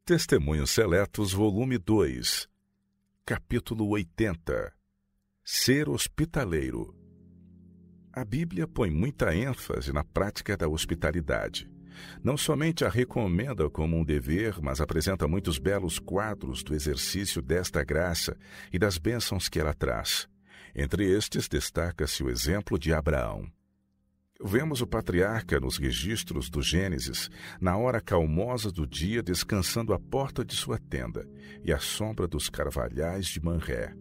Testemunhos Seletos, volume 2, capítulo 80. Ser hospitaleiro. A Bíblia põe muita ênfase na prática da hospitalidade. Não somente a recomenda como um dever, mas apresenta muitos belos quadros do exercício desta graça e das bênçãos que ela traz. Entre estes, destaca-se o exemplo de Abraão. Vemos o patriarca nos registros do Gênesis, na hora calmosa do dia, descansando à porta de sua tenda e à sombra dos carvalhais de Manré.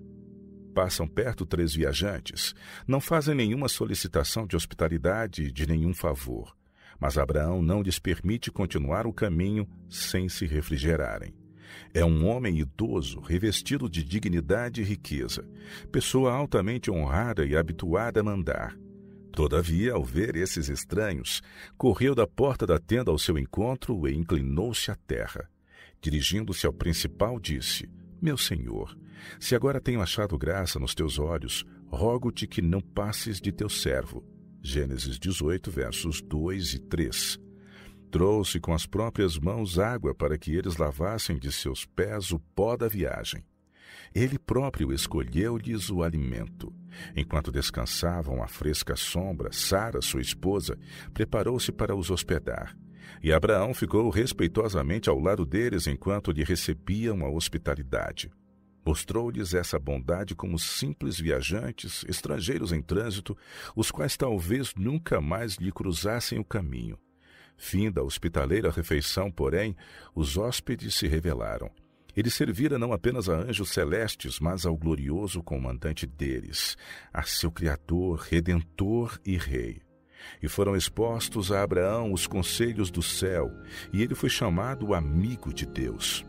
Passam perto 3 viajantes, não fazem nenhuma solicitação de hospitalidade e de nenhum favor, mas Abraão não lhes permite continuar o caminho sem se refrigerarem. É um homem idoso, revestido de dignidade e riqueza, pessoa altamente honrada e habituada a mandar. Todavia, ao ver esses estranhos, correu da porta da tenda ao seu encontro e inclinou-se à terra. Dirigindo-se ao principal, disse: Meu senhor, se agora tenho achado graça nos teus olhos, rogo-te que não passes de teu servo. Gênesis 18, versos 2 e 3. Trouxe com as próprias mãos água para que eles lavassem de seus pés o pó da viagem. Ele próprio escolheu-lhes o alimento. Enquanto descansavam à fresca sombra, Sara, sua esposa, preparou-se para os hospedar. E Abraão ficou respeitosamente ao lado deles enquanto lhe recebiam a hospitalidade. Mostrou-lhes essa bondade como simples viajantes, estrangeiros em trânsito, os quais talvez nunca mais lhe cruzassem o caminho. Finda a hospitaleira refeição, porém, os hóspedes se rebelaram. Ele servira não apenas a anjos celestes, mas ao glorioso comandante deles, a seu Criador, Redentor e Rei. E foram expostos a Abraão os conselhos do céu, e ele foi chamado o amigo de Deus.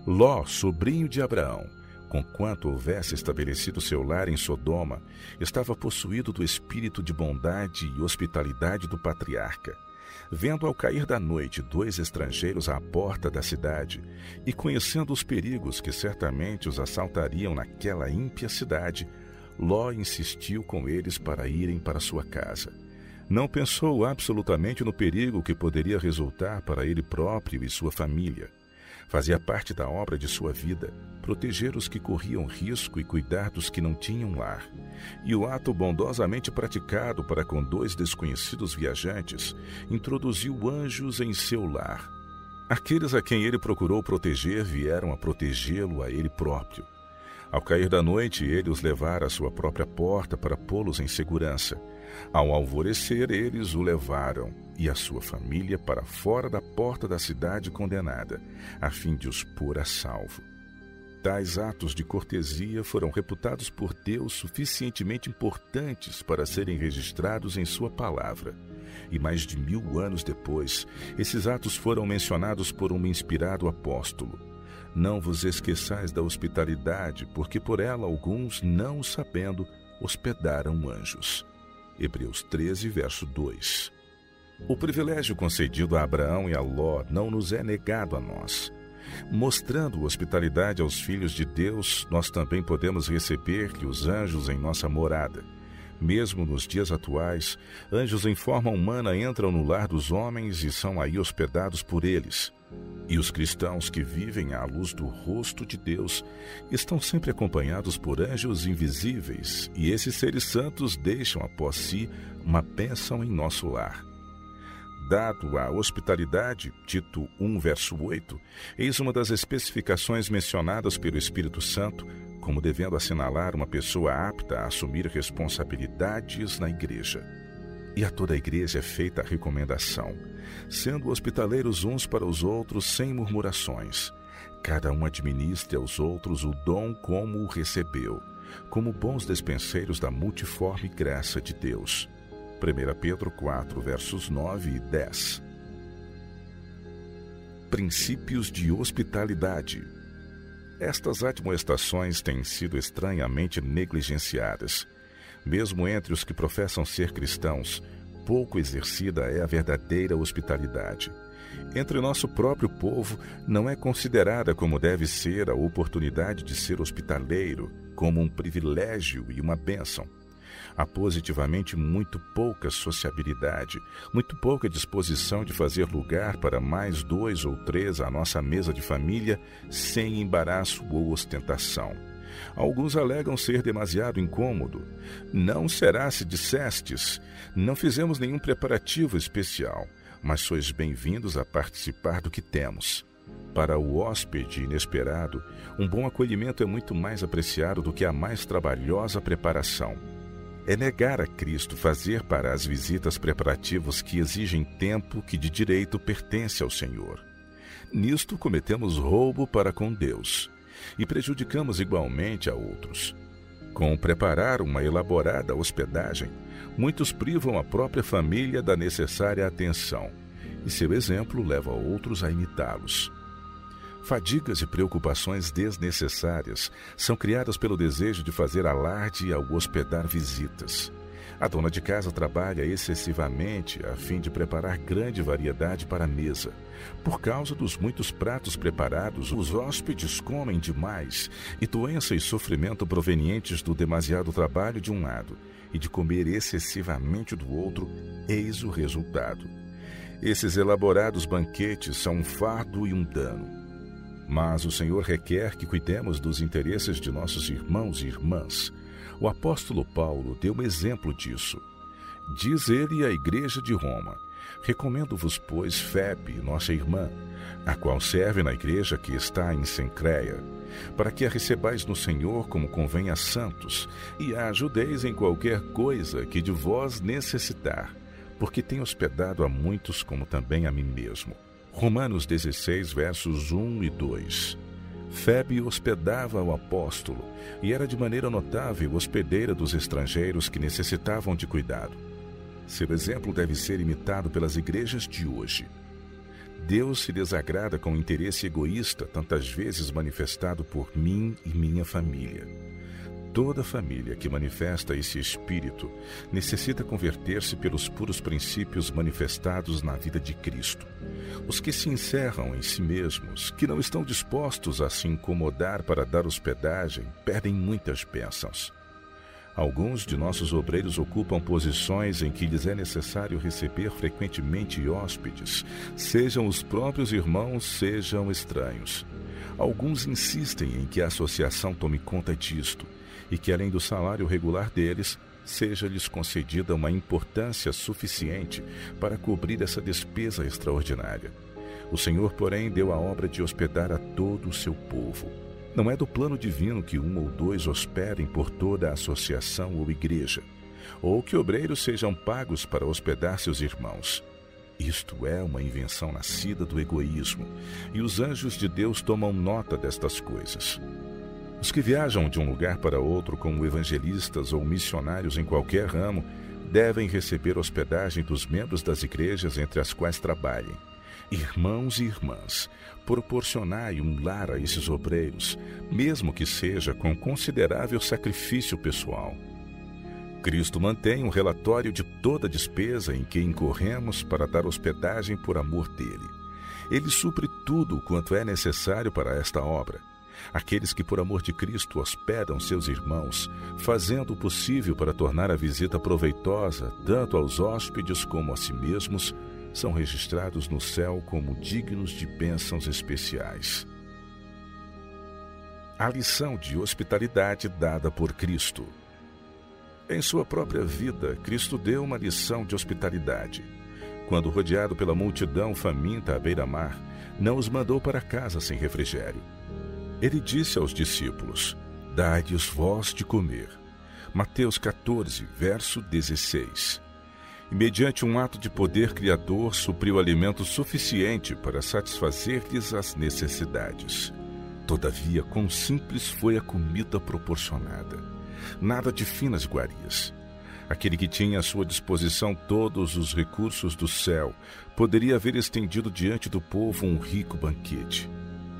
Ló, sobrinho de Abraão, conquanto houvesse estabelecido seu lar em Sodoma, estava possuído do espírito de bondade e hospitalidade do patriarca. Vendo ao cair da noite 2 estrangeiros à porta da cidade, e conhecendo os perigos que certamente os assaltariam naquela ímpia cidade, Ló insistiu com eles para irem para sua casa. Não pensou absolutamente no perigo que poderia resultar para ele próprio e sua família. Fazia parte da obra de sua vida proteger os que corriam risco e cuidar dos que não tinham lar. E o ato bondosamente praticado para com 2 desconhecidos viajantes introduziu anjos em seu lar. Aqueles a quem ele procurou proteger vieram a protegê-lo a ele próprio. Ao cair da noite, ele os levara à sua própria porta para pô-los em segurança. Ao alvorecer, eles o levaram e a sua família para fora da porta da cidade condenada, a fim de os pôr a salvo. Tais atos de cortesia foram reputados por Deus suficientemente importantes para serem registrados em sua palavra. E mais de 1000 anos depois, esses atos foram mencionados por um inspirado apóstolo. Não vos esqueçais da hospitalidade, porque por ela alguns, não o sabendo, hospedaram anjos. Hebreus 13, verso 2. O privilégio concedido a Abraão e a Ló não nos é negado a nós. Mostrando hospitalidade aos filhos de Deus, nós também podemos receber-lhe os anjos em nossa morada. Mesmo nos dias atuais, anjos em forma humana entram no lar dos homens e são aí hospedados por eles. E os cristãos que vivem à luz do rosto de Deus estão sempre acompanhados por anjos invisíveis, e esses seres santos deixam após si uma bênção em nosso lar. Dado a hospitalidade, Tito 1, verso 8, eis uma das especificações mencionadas pelo Espírito Santo como devendo assinalar uma pessoa apta a assumir responsabilidades na igreja. E a toda a igreja é feita a recomendação, sendo hospitaleiros uns para os outros sem murmurações. Cada um administre aos outros o dom como o recebeu, como bons despenseiros da multiforme graça de Deus. 1 Pedro 4, versos 9 e 10. Princípios de hospitalidade. Estas admoestações têm sido estranhamente negligenciadas. Mesmo entre os que professam ser cristãos, pouco exercida é a verdadeira hospitalidade. Entre nosso próprio povo, não é considerada como deve ser a oportunidade de ser hospitaleiro, como um privilégio e uma bênção. Há positivamente muito pouca sociabilidade, muito pouca disposição de fazer lugar para mais 2 ou 3 à nossa mesa de família sem embaraço ou ostentação. Alguns alegam ser demasiado incômodo. Não será se dissestes, não fizemos nenhum preparativo especial, mas sois bem-vindos a participar do que temos. Para o hóspede inesperado, um bom acolhimento é muito mais apreciado do que a mais trabalhosa preparação. É negar a Cristo fazer para as visitas preparativos que exigem tempo que de direito pertence ao Senhor. Nisto cometemos roubo para com Deus e prejudicamos igualmente a outros. Com preparar uma elaborada hospedagem, muitos privam a própria família da necessária atenção, e seu exemplo leva outros a imitá-los. Fadigas e preocupações desnecessárias são criadas pelo desejo de fazer alarde ao hospedar visitas. A dona de casa trabalha excessivamente a fim de preparar grande variedade para a mesa. Por causa dos muitos pratos preparados, os hóspedes comem demais, e doença e sofrimento provenientes do demasiado trabalho de um lado e de comer excessivamente do outro, eis o resultado. Esses elaborados banquetes são um fardo e um dano. Mas o Senhor requer que cuidemos dos interesses de nossos irmãos e irmãs. O apóstolo Paulo deu um exemplo disso. Diz ele à igreja de Roma: recomendo-vos, pois, Febe, nossa irmã, a qual serve na igreja que está em Cencreia, para que a recebais no Senhor como convém a santos, e a ajudeis em qualquer coisa que de vós necessitar, porque tenho hospedado a muitos como também a mim mesmo. Romanos 16, versos 1 e 2. Febe hospedava o apóstolo e era de maneira notável hospedeira dos estrangeiros que necessitavam de cuidado. Seu exemplo deve ser imitado pelas igrejas de hoje. Deus se desagrada com o interesse egoísta tantas vezes manifestado por mim e minha família. Toda família que manifesta esse espírito necessita converter-se pelos puros princípios manifestados na vida de Cristo. Os que se encerram em si mesmos, que não estão dispostos a se incomodar para dar hospedagem, perdem muitas bênçãos. Alguns de nossos obreiros ocupam posições em que lhes é necessário receber frequentemente hóspedes, sejam os próprios irmãos, sejam estranhos. Alguns insistem em que a associação tome conta disto, e que, além do salário regular deles, seja-lhes concedida uma importância suficiente para cobrir essa despesa extraordinária. O Senhor, porém, deu a obra de hospedar a todo o seu povo. Não é do plano divino que 1 ou 2 hospedem por toda a associação ou igreja, ou que obreiros sejam pagos para hospedar seus irmãos. Isto é uma invenção nascida do egoísmo, e os anjos de Deus tomam nota destas coisas. Os que viajam de um lugar para outro como evangelistas ou missionários em qualquer ramo devem receber hospedagem dos membros das igrejas entre as quais trabalhem. Irmãos e irmãs, proporcionai um lar a esses obreiros, mesmo que seja com considerável sacrifício pessoal. Cristo mantém um relatório de toda a despesa em que incorremos para dar hospedagem por amor dele. Ele supre tudo quanto é necessário para esta obra. Aqueles que por amor de Cristo hospedam seus irmãos, fazendo o possível para tornar a visita proveitosa tanto aos hóspedes como a si mesmos, são registrados no céu como dignos de bênçãos especiais. A lição de hospitalidade dada por Cristo. Em sua própria vida, Cristo deu uma lição de hospitalidade. Quando rodeado pela multidão faminta à beira-mar, não os mandou para casa sem refrigério. Ele disse aos discípulos: dai-lhes vós de comer. Mateus 14, verso 16. E mediante um ato de poder criador, supriu alimento suficiente para satisfazer-lhes as necessidades. Todavia, quão simples foi a comida proporcionada. Nada de finas iguarias. Aquele que tinha à sua disposição todos os recursos do céu, poderia haver estendido diante do povo um rico banquete.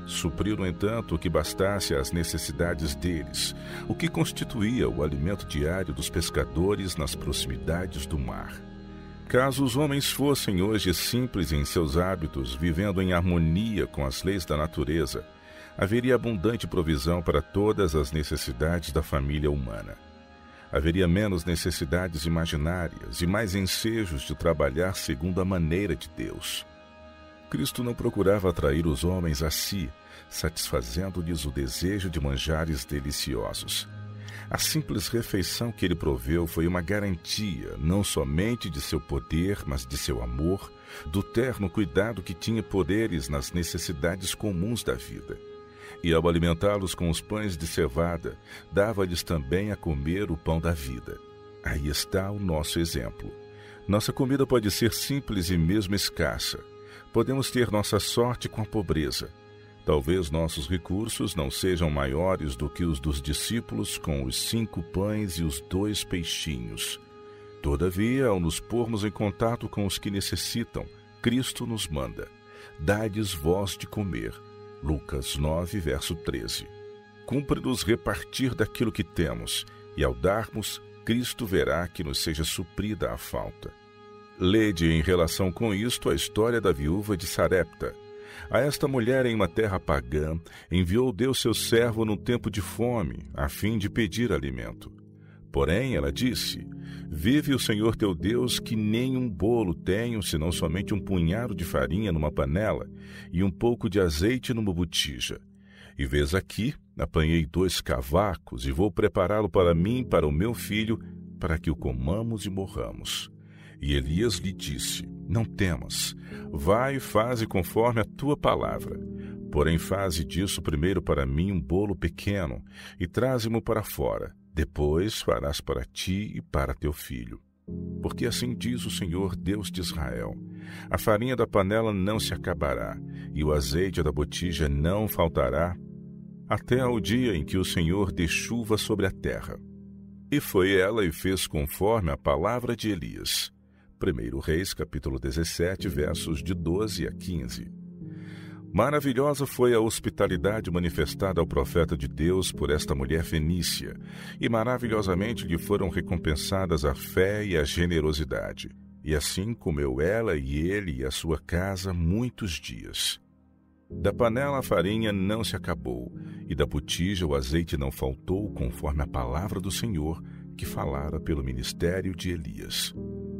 Supriu, no entanto, o que bastasse às necessidades deles, o que constituía o alimento diário dos pescadores nas proximidades do mar. Caso os homens fossem hoje simples em seus hábitos, vivendo em harmonia com as leis da natureza, haveria abundante provisão para todas as necessidades da família humana. Haveria menos necessidades imaginárias e mais ensejos de trabalhar segundo a maneira de Deus. Cristo não procurava atrair os homens a si, satisfazendo-lhes o desejo de manjares deliciosos. A simples refeição que ele proveu foi uma garantia, não somente de seu poder, mas de seu amor, do terno cuidado que tinha por eles nas necessidades comuns da vida. E ao alimentá-los com os pães de cevada, dava-lhes também a comer o pão da vida. Aí está o nosso exemplo. Nossa comida pode ser simples e mesmo escassa. Podemos ter nossa sorte com a pobreza. Talvez nossos recursos não sejam maiores do que os dos discípulos com os 5 pães e os 2 peixinhos. Todavia, ao nos pormos em contato com os que necessitam, Cristo nos manda: dai-lhes vós de comer. Lucas 9, verso 13. Cumpre-nos repartir daquilo que temos, e ao darmos, Cristo verá que nos seja suprida a falta. Lede em relação com isto a história da viúva de Sarepta. A esta mulher em uma terra pagã, enviou Deus seu servo num tempo de fome, a fim de pedir alimento. Porém, ela disse: vive o Senhor teu Deus, que nem um bolo tenho, senão somente um punhado de farinha numa panela e um pouco de azeite numa botija. E vês aqui, apanhei 2 cavacos e vou prepará-lo para mim e para o meu filho, para que o comamos e morramos. E Elias lhe disse: não temas, vai e faze conforme a tua palavra. Porém faze disso primeiro para mim um bolo pequeno e traze-mo para fora. Depois farás para ti e para teu filho. Porque assim diz o Senhor Deus de Israel: a farinha da panela não se acabará, e o azeite da botija não faltará, até ao dia em que o Senhor dê chuva sobre a terra. E foi ela e fez conforme a palavra de Elias. 1 Reis, capítulo 17, versos de 12 a 15. Maravilhosa foi a hospitalidade manifestada ao profeta de Deus por esta mulher fenícia, e maravilhosamente lhe foram recompensadas a fé e a generosidade. E assim comeu ela e ele e a sua casa muitos dias. Da panela a farinha não se acabou, e da botija o azeite não faltou, conforme a palavra do Senhor, que falara pelo ministério de Elias.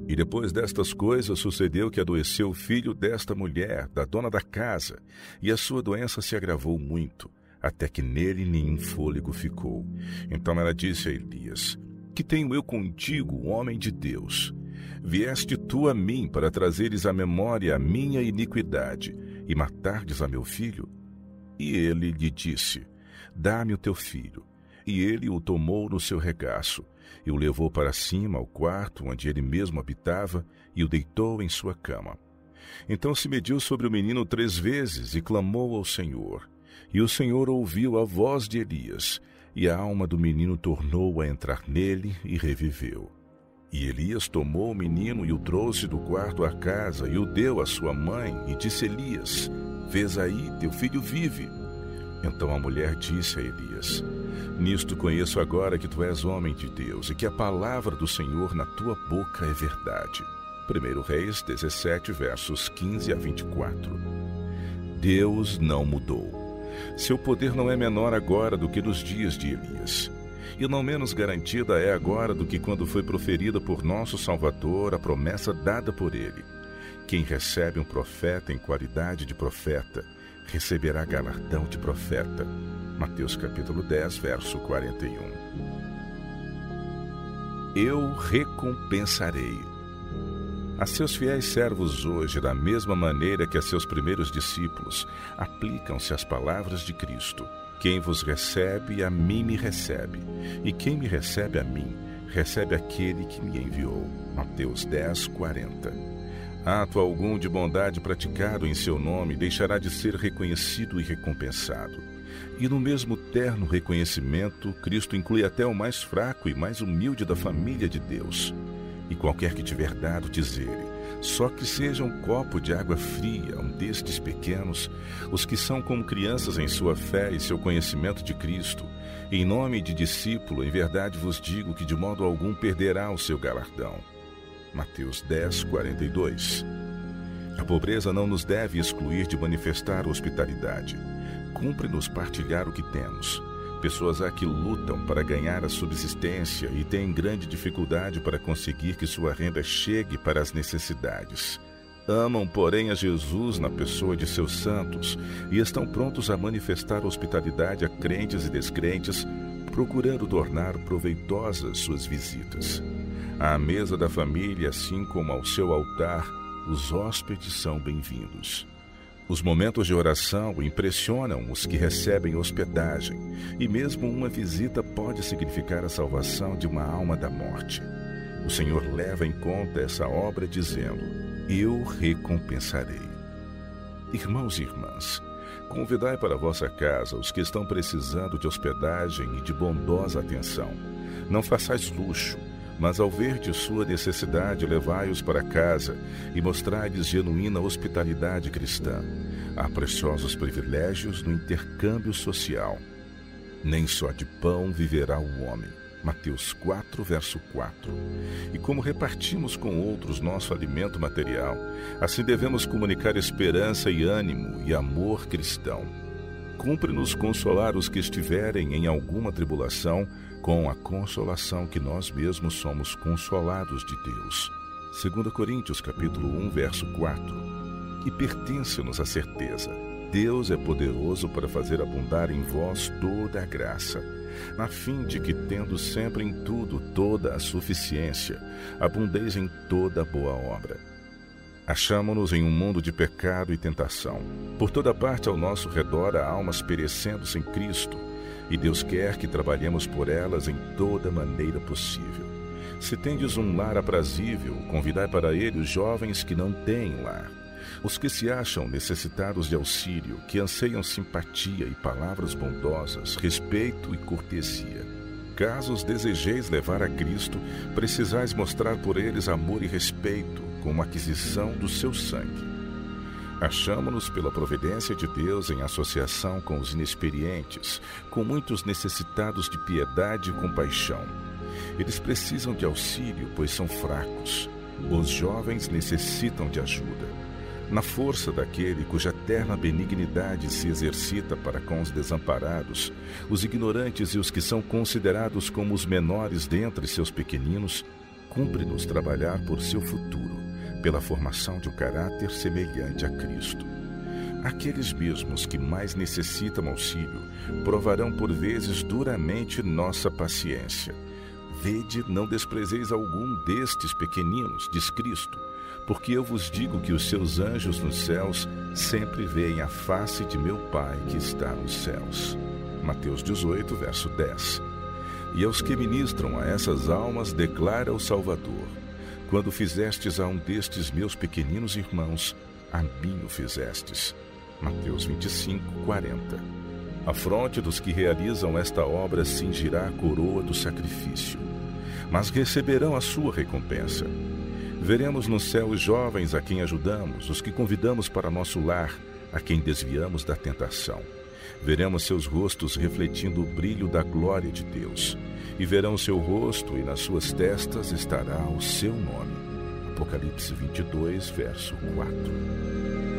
E depois destas coisas sucedeu que adoeceu o filho desta mulher, da dona da casa, e a sua doença se agravou muito, até que nele nenhum fôlego ficou. Então ela disse a Elias: que tenho eu contigo, homem de Deus? Vieste tu a mim para trazeres à memória a minha iniquidade e matardes a meu filho? E ele lhe disse: dá-me o teu filho. E ele o tomou no seu regaço, e o levou para cima ao quarto onde ele mesmo habitava, e o deitou em sua cama. Então se mediu sobre o menino 3 vezes e clamou ao Senhor. E o Senhor ouviu a voz de Elias, e a alma do menino tornou a entrar nele e reviveu. E Elias tomou o menino e o trouxe do quarto à casa, e o deu à sua mãe, e disse Elias: vês aí, teu filho vive. Então a mulher disse a Elias: nisto conheço agora que tu és homem de Deus, e que a palavra do Senhor na tua boca é verdade. 1 Reis 17, versos 15 a 24. Deus não mudou. Seu poder não é menor agora do que nos dias de Elias. E não menos garantida é agora do que quando foi proferida por nosso Salvador a promessa dada por ele: quem recebe um profeta em qualidade de profeta, receberá galardão de profeta. Mateus capítulo 10, verso 41. Eu recompensarei. A seus fiéis servos hoje, da mesma maneira que a seus primeiros discípulos, aplicam-se as palavras de Cristo: quem vos recebe, a mim me recebe, e quem me recebe a mim, recebe aquele que me enviou. Mateus 10, 40. Ato algum de bondade praticado em seu nome deixará de ser reconhecido e recompensado. E no mesmo terno reconhecimento, Cristo inclui até o mais fraco e mais humilde da família de Deus. E qualquer que tiver dado, diz ele, só que seja um copo de água fria a um destes pequenos, os que são como crianças em sua fé e seu conhecimento de Cristo, em nome de discípulo, em verdade vos digo que de modo algum perderá o seu galardão. Mateus 10, 42. A pobreza não nos deve excluir de manifestar hospitalidade. Cumpre-nos partilhar o que temos. Pessoas há que lutam para ganhar a subsistência e têm grande dificuldade para conseguir que sua renda chegue para as necessidades. Amam, porém, a Jesus na pessoa de seus santos e estão prontos a manifestar hospitalidade a crentes e descrentes, procurando tornar proveitosas suas visitas. À mesa da família, assim como ao seu altar, os hóspedes são bem-vindos. Os momentos de oração impressionam os que recebem hospedagem, e mesmo uma visita pode significar a salvação de uma alma da morte. O Senhor leva em conta essa obra dizendo: eu recompensarei. Irmãos e irmãs, convidai para a vossa casa os que estão precisando de hospedagem e de bondosa atenção. Não façais luxo, mas ao ver de sua necessidade, levai-os para casa e mostrai-lhes genuína hospitalidade cristã. Há preciosos privilégios no intercâmbio social. Nem só de pão viverá o homem. Mateus 4, verso 4. E como repartimos com outros nosso alimento material, assim devemos comunicar esperança e ânimo e amor cristão. Cumpre-nos consolar os que estiverem em alguma tribulação, com a consolação que nós mesmos somos consolados de Deus. 2 Coríntios capítulo 1, verso 4. E pertence-nos a certeza: Deus é poderoso para fazer abundar em vós toda a graça, a fim de que, tendo sempre em tudo toda a suficiência, abundeis em toda boa obra. Achamo-nos em um mundo de pecado e tentação. Por toda parte ao nosso redor há almas perecendo sem Cristo, e Deus quer que trabalhemos por elas em toda maneira possível. Se tendes um lar aprazível, convidai para ele os jovens que não têm lar, os que se acham necessitados de auxílio, que anseiam simpatia e palavras bondosas, respeito e cortesia. Caso os desejeis levar a Cristo, precisais mostrar por eles amor e respeito, como aquisição do seu sangue. Achamo-nos pela providência de Deus em associação com os inexperientes, com muitos necessitados de piedade e compaixão. Eles precisam de auxílio, pois são fracos. Os jovens necessitam de ajuda. Na força daquele cuja terna benignidade se exercita para com os desamparados, os ignorantes e os que são considerados como os menores dentre seus pequeninos, cumpre-nos trabalhar por seu futuro, pela formação de um caráter semelhante a Cristo. Aqueles mesmos que mais necessitam auxílio provarão por vezes duramente nossa paciência. Vede, não desprezeis algum destes pequeninos, diz Cristo, porque eu vos digo que os seus anjos nos céus sempre veem a face de meu Pai que está nos céus. Mateus 18, verso 10. E aos que ministram a essas almas declara o Salvador: quando fizestes a um destes meus pequeninos irmãos, a mim o fizestes. Mateus 25, 40. A fronte dos que realizam esta obra cingirá a coroa do sacrifício, mas receberão a sua recompensa. Veremos no céu os jovens a quem ajudamos, os que convidamos para nosso lar, a quem desviamos da tentação. Veremos seus rostos refletindo o brilho da glória de Deus, e verão seu rosto, e nas suas testas estará o seu nome. Apocalipse 22, verso 4.